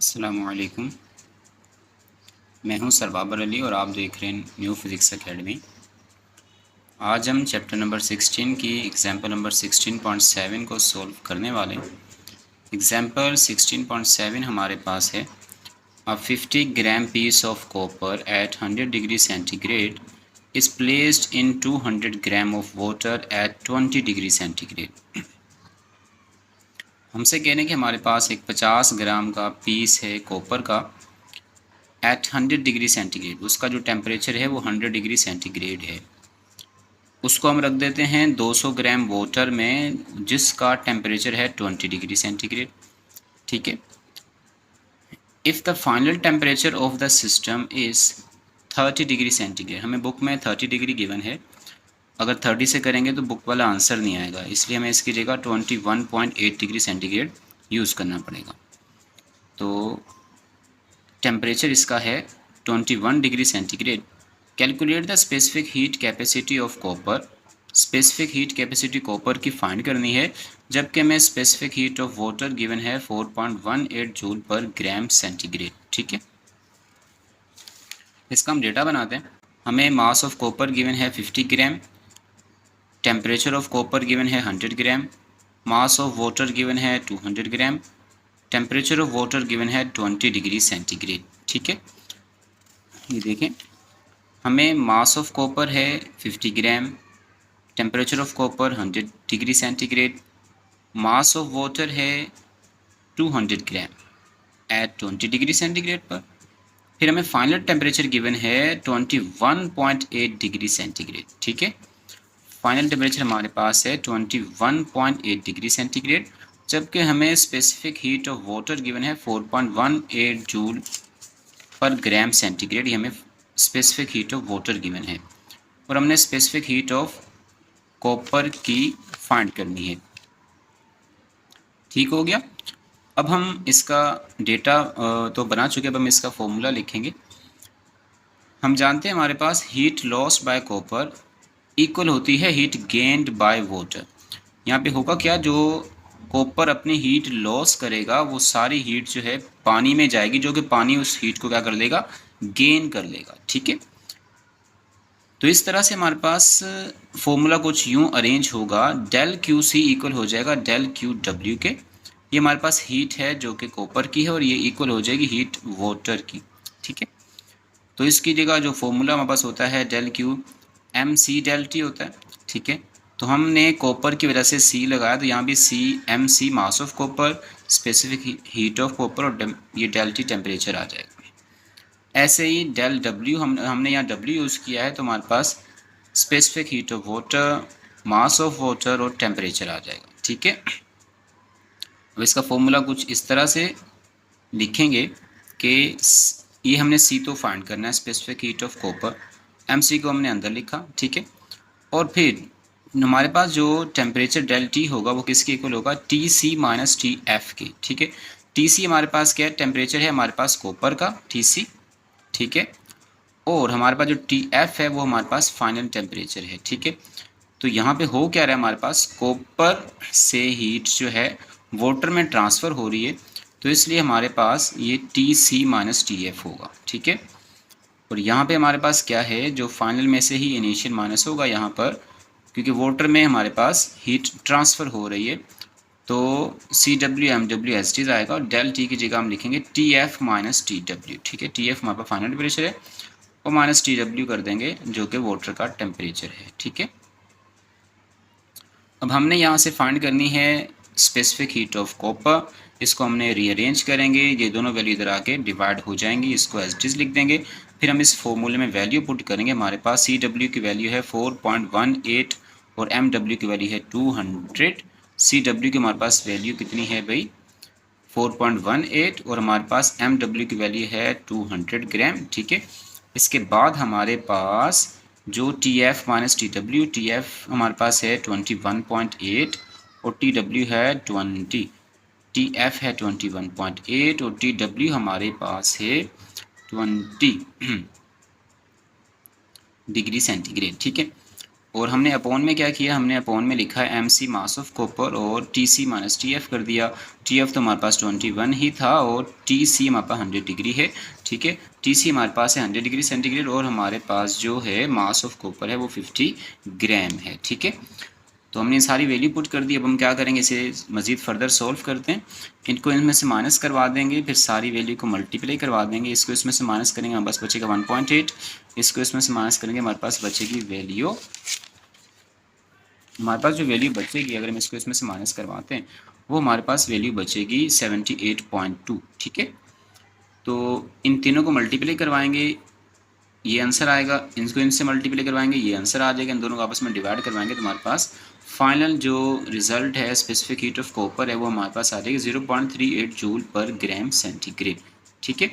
अस्सलामुअलैकुम। मैं हूं सरबाबर अली और आप देख रहे हैं न्यू फिज़िक्स एकेडमी। आज हम चैप्टर नंबर 16 की एग्जाम्पल नंबर 16.7 को सॉल्व करने वाले हैं। एग्जाम्पल 16.7 हमारे पास है, a 50 gram piece of copper at 100 degree centigrade is placed in 200 gram of water at 20 degree centigrade. हमसे कह रहे हैं कि हमारे पास एक 50 ग्राम का पीस है कॉपर का एट 100 डिग्री सेंटीग्रेड, उसका जो टेम्परेचर है वो 100 डिग्री सेंटीग्रेड है। उसको हम रख देते हैं 200 ग्राम वाटर में जिसका टेम्परेचर है 20 डिग्री सेंटीग्रेड। ठीक है। If the final temperature of the system is 30 degree centigrade, हमें बुक में 30 डिग्री गिवन है, अगर 30 से करेंगे तो बुक वाला आंसर नहीं आएगा, इसलिए हमें इसकी जगह 21.8 डिग्री सेंटीग्रेड यूज़ करना पड़ेगा। तो टेम्परेचर इसका है 21 degree centigrade. Calculate the specific heat capacity of copper. Specific heat capacity copper की फाइंड करनी है, जबकि हमें specific heat of water given है 4.18 जूल पर ग्राम सेंटीग्रेड। ठीक है, इसका हम डेटा बनाते हैं। हमें मास ऑफ कॉपर गिवन है 50 gram, temperature of copper given है 100 ग्राम, मास ऑफ वाटर गिवन है 200 ग्राम, टेम्परेचर ऑफ वाटर गिवन है 20 डिग्री सेंटीग्रेड। ठीक है, ये देखें, हमें मास ऑफ कॉपर है 50 gram, temperature of copper 100 degree centigrade, mass of water है 200 ग्राम एट 20 डिग्री सेंटीग्रेड पर। फिर हमें फाइनल टेम्परेचर गिवन है 21.8 डिग्री सेंटीग्रेड। ठीक है, फाइनल टेम्परेचर हमारे पास है 21.8 डिग्री सेंटीग्रेड, जबकि हमें specific heat of water given है 4.18 जूल पर ग्राम सेंटीग्रेड। ये हमें specific heat of water given है और हमने स्पेसिफिक हीट ऑफ कॉपर की फाइंड करनी है। ठीक हो गया। अब हम इसका डेटा तो बना चुके, अब हम इसका फॉर्मूला लिखेंगे। हम जानते हैं हमारे पास heat loss by copper equal होती है हीट गेन्ड बाय वाटर। यहाँ पे होगा क्या, जो कॉपर अपनी हीट लॉस करेगा वो सारी हीट जो है पानी में जाएगी, जो कि पानी उस हीट को क्या कर लेगा, गेन कर लेगा। ठीक है, तो इस तरह से हमारे पास फॉर्मूला कुछ यूं अरेंज होगा, डेल क्यू सी इक्वल हो जाएगा डेल क्यू डब्ल्यू के। ये हमारे पास हीट है जो कि कॉपर की है और ये इक्वल हो जाएगी हीट वाटर की। ठीक है, तो इसकी जगह जो फॉर्मूला हमारे पास होता है del Q M C del T होता है। ठीक है, तो हमने कॉपर की वजह से सी लगाया, तो यहाँ भी C M C mass of copper, specific heat of copper और ये डेल टी टेम्परेचर आ जाएगा। ऐसे ही डेल डब्ल्यू हमने यहाँ डब्ल्यू यूज़ किया है, तो हमारे पास specific heat of water, mass of water और टेम्परेचर आ जाएगा। ठीक है, अब इसका फॉर्मूला कुछ इस तरह से लिखेंगे कि ये हमने सी तो फाइंड करना है, specific heat of copper, M C को हमने अंदर लिखा। ठीक है, और फिर हमारे पास जो टेम्परेचर डेल टी होगा वो किसके इक्वल होगा, T C minus T F के। ठीक है, टी सी हमारे पास क्या है, टेम्परेचर है हमारे पास कॉपर का टी सी। ठीक है, और हमारे पास जो टी एफ है वो हमारे पास फाइनल टेम्परेचर है। ठीक है, तो यहाँ पे हो क्या रहा है, हमारे पास कॉपर से हीट जो है वाटर में ट्रांसफ़र हो रही है, तो इसलिए हमारे पास ये T C minus T F होगा। ठीक है, और यहाँ पे हमारे पास क्या है, जो फाइनल में से ही इनिशियल माइनस होगा यहाँ पर, क्योंकि वाटर में हमारे पास हीट ट्रांसफ़र हो रही है, तो C W M W S T आएगा और डेल टी की जगह हम लिखेंगे T F minus T W. ठीक है, टी एफ हमारे पास फाइनल टेम्परेचर है और माइनस टी डब्ल्यू कर देंगे जो कि वाटर का टेम्परेचर है। ठीक है, अब हमने यहाँ से फाइंड करनी है स्पेसिफिक हीट ऑफ कॉपर। इसको हमने रीअरेंज करेंगे, ये दोनों वैल्यू इधर आके डिवाइड हो जाएंगी, इसको एज इट इज लिख देंगे। फिर हम इस फॉर्मूले में वैल्यू पुट करेंगे। हमारे पास सी डब्ल्यू की वैल्यू है 4.18 और एम डब्ल्यू की वैल्यू है 200। सी डब्ल्यू की हमारे पास वैल्यू कितनी है भाई, 4.18 और हमारे पास एम डब्ल्यू की वैल्यू है 200 ग्राम। ठीक है, इसके बाद हमारे पास जो T F minus T W, T F हमारे पास है 21.8 और टी डब्ल्यू है 20। टी एफ है 21.8 और टी डब्ल्यू हमारे पास है 20 डिग्री सेंटीग्रेड। ठीक है, और हमने अपॉन में क्या किया, हमने अपॉन में लिखा है M C mass of copper और T C minus T F कर दिया। टी एफ तो हमारे पास 21 ही था और टी सी हमारे पास 100 डिग्री है, ठीक है। टी सी हमारे पास है 100 डिग्री सेंटीग्रेड और हमारे पास जो है मास ऑफ कॉपर है वो 50 ग्राम है, ठीक है। तो हमने सारी वैल्यू पुट कर दी। अब हम क्या करेंगे, इसे मज़ीद फर्दर सॉल्व करते हैं। इनको इनमें से माइनस करवा देंगे, फिर सारी वैल्यू को मल्टीप्लाई करवा देंगे। इसको इसमें से माइनस करेंगे, हमारे पास बचेगा 1.8। इसको इसमें से माइनस करेंगे, हमारे पास बचेगी वैल्यू, हमारे पास जो वैल्यू बचेगी अगर हम इसको इसमें से माइनस करवाते हैं वो हमारे पास वैल्यू बचेगी 78.2, ठीक है। तो इन तीनों को मल्टीप्लाई करवाएंगे, ये आंसर आएगा। इनको इनसे मल्टीप्लाई करवाएंगे, ये आंसर आ जाएगा। इन दोनों को आपस में डिवाइड करवाएंगे तो हमारे पास फाइनल जो रिजल्ट है स्पेसिफिक हीट ऑफ कॉपर है वो हमारे पास आ जाएगी 0.38 जूल पर ग्राम सेंटीग्रेड, ठीक है।